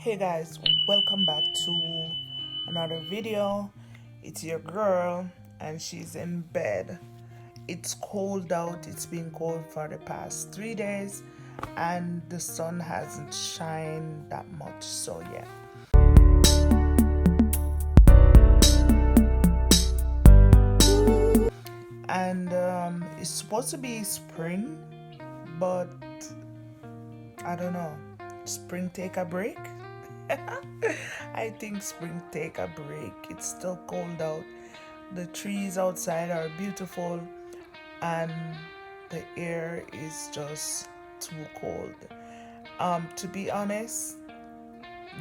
Hey guys, welcome back to another video. It's your girl and she's in bed. It's cold out, it's been cold for the past 3 days and the sun hasn't shined that much, so yeah. And it's supposed to be spring, but I don't know. Spring take a break? I think spring take a break. It's still cold out. The trees outside are beautiful and the air is just too cold. To be honest,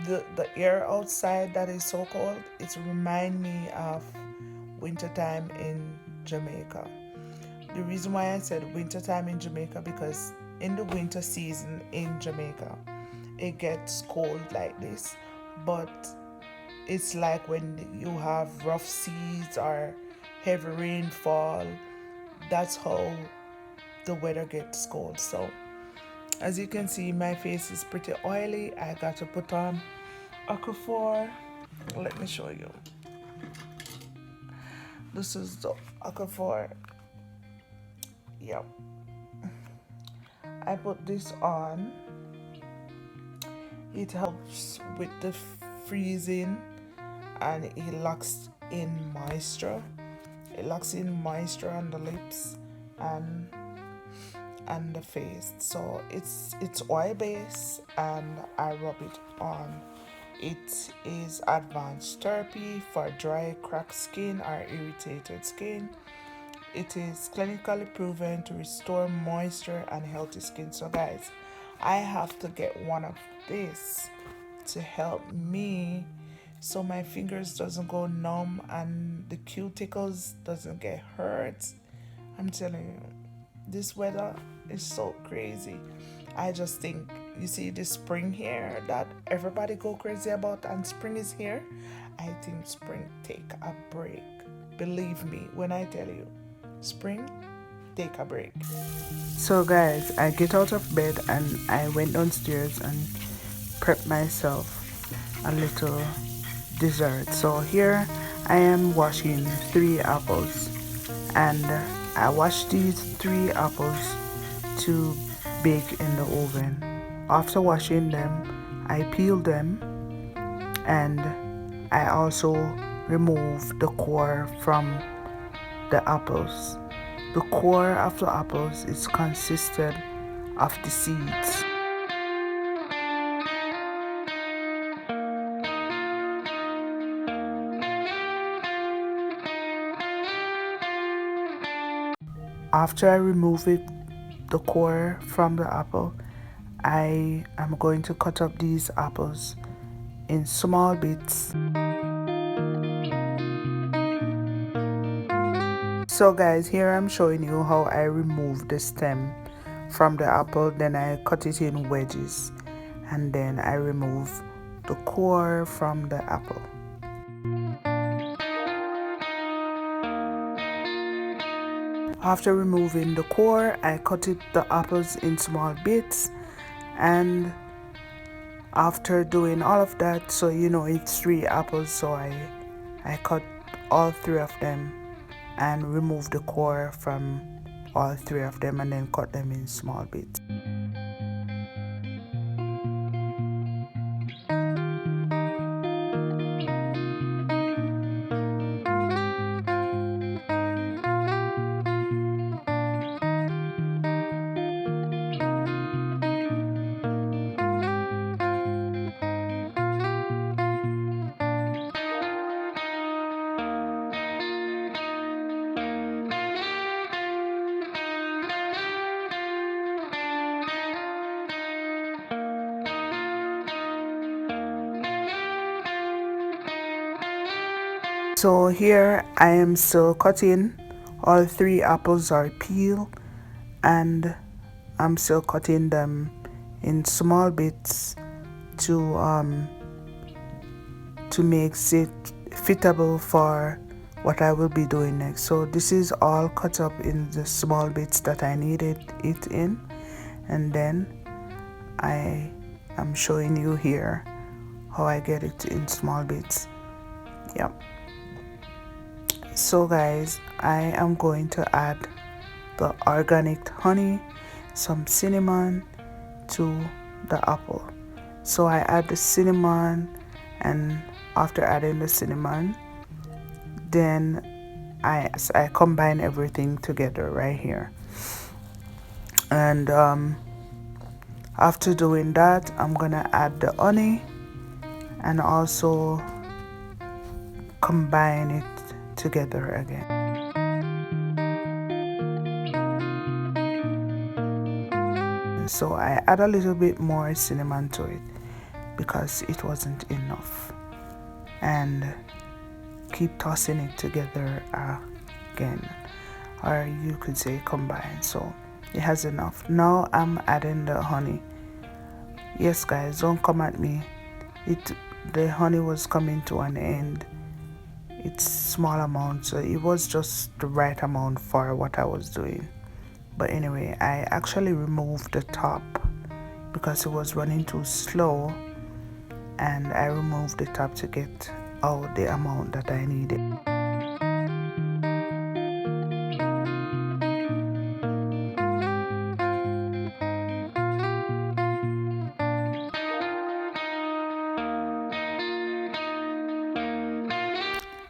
the air outside that is so cold, it remind me of wintertime in Jamaica. The reason why I said wintertime in Jamaica because in the winter season in Jamaica, it gets cold like this, but it's like when you have rough seas or heavy rainfall, that's how the weather gets cold. So as you can see, my face is pretty oily. I got to put on Aquaphor. Let me show you. This is the Aquaphor. Yep. I put this on. It helps with the freezing and it locks in moisture. It locks in moisture on the lips and the face. So it's oil based and I rub it on. It is advanced therapy for dry, cracked skin or irritated skin. It is clinically proven to restore moisture and healthy skin. So guys, I have to get one of this to help me so my fingers doesn't go numb and the cuticles doesn't get hurt. I'm telling you, this weather is so crazy. I just think, you see this spring here that everybody go crazy about and spring is here. I think spring take a break. Believe me when I tell you, spring take a break. So guys, I get out of bed and I went downstairs and prepped myself a little dessert. So here I am washing 3 apples and I wash these 3 apples to bake in the oven. After washing them, I peel them and I also remove the core from the apples. The core of the apples is consisted of the seeds. After I remove the core from the apple, I am going to cut up these apples in small bits. So guys, here I'm showing you how I remove the stem from the apple, then I cut it in wedges and then I remove the core from the apple. After removing the core, I cut the apples in small bits, and after doing all of that, so you know it's 3 apples, so I cut all 3 of them and remove the core from all 3 of them and then cut them in small bits. So here I am still cutting. All 3 apples are peeled and I'm still cutting them in small bits to make it fitable for what I will be doing next. So this is all cut up in the small bits that I needed it in, and then I am showing you here how I get it in small bits. Yep. So guys, I am going to add the organic honey, some cinnamon to the apple. So I add the cinnamon, and after adding the cinnamon, then I combine everything together right here. And after doing that, I'm gonna add the honey and also combine it together again. So I add a little bit more cinnamon to it because it wasn't enough, and keep tossing it together again, or you could say combine. So it has enough. Now I'm adding the honey. Yes guys, don't come at me. The honey was coming to an end. It's small amount, so it was just the right amount for what I was doing. But anyway, I actually removed the top because it was running too slow, and I removed the top to get out the amount that I needed.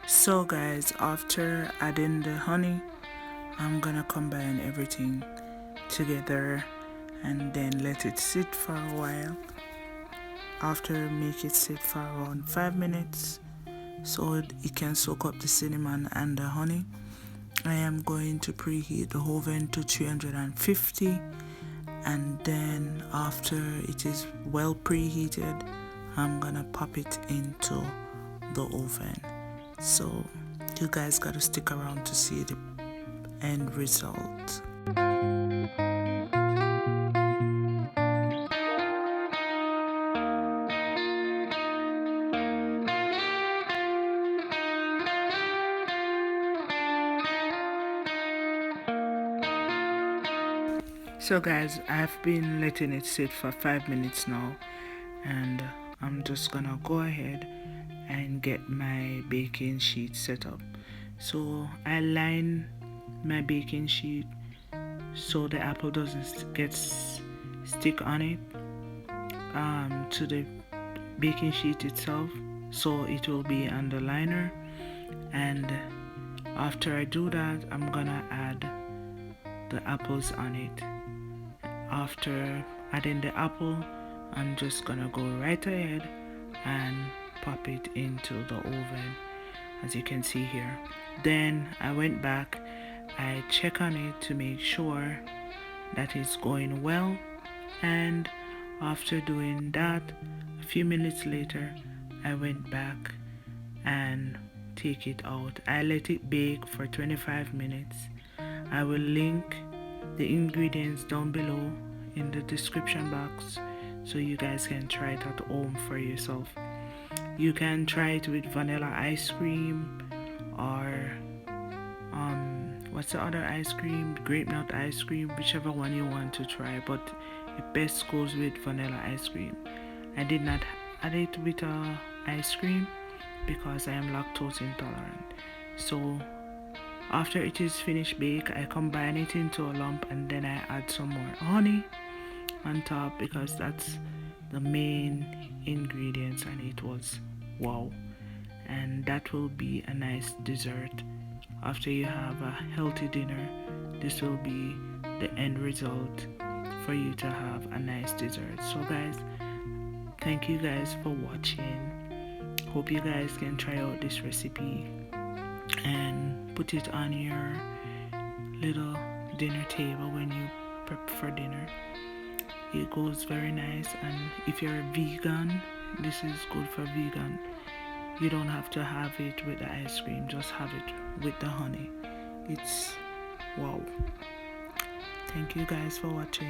So guys, after adding the honey, I'm gonna combine everything together and then let it sit for a while. After, make it sit for around 5 minutes so it can soak up the cinnamon and the honey. I am going to preheat the oven to 350, and then after it is well preheated, I'm gonna pop it into the oven. So you guys gotta stick around to see the end result. So guys, I've been letting it sit for 5 minutes now, and I'm just gonna go ahead and get my baking sheet set up. So I line my baking sheet so the apple doesn't get stick on it to the baking sheet itself, so it will be on the liner. And after I do that, I'm gonna add the apples on it. After adding the apple, I'm just gonna go right ahead and pop it into the oven, as you can see here. Then I went back, I check on it to make sure that it's going well, and after doing that, a few minutes later, I went back and take it out. I let it bake for 25 minutes. I will link the ingredients down below in the description box so you guys can try it at home for yourself. You can try it with vanilla ice cream, or what's the other ice cream, grape nut ice cream, whichever one you want to try, but it best goes with vanilla ice cream. I did not add it with ice cream because I am lactose intolerant. So after it is finished bake, I combine it into a lump, and then I add some more honey on top because that's the main ingredients, and it was wow. And that will be a nice dessert. After you have a healthy dinner, this will be the end result for you to have a nice dessert. So guys, thank you guys for watching. Hope you guys can try out this recipe and put it on your little dinner table when you prep for dinner. It goes very nice, and if you're a vegan, this is good for vegan. You don't have to have it with the ice cream, just have it with the honey. It's wow. Thank you guys for watching.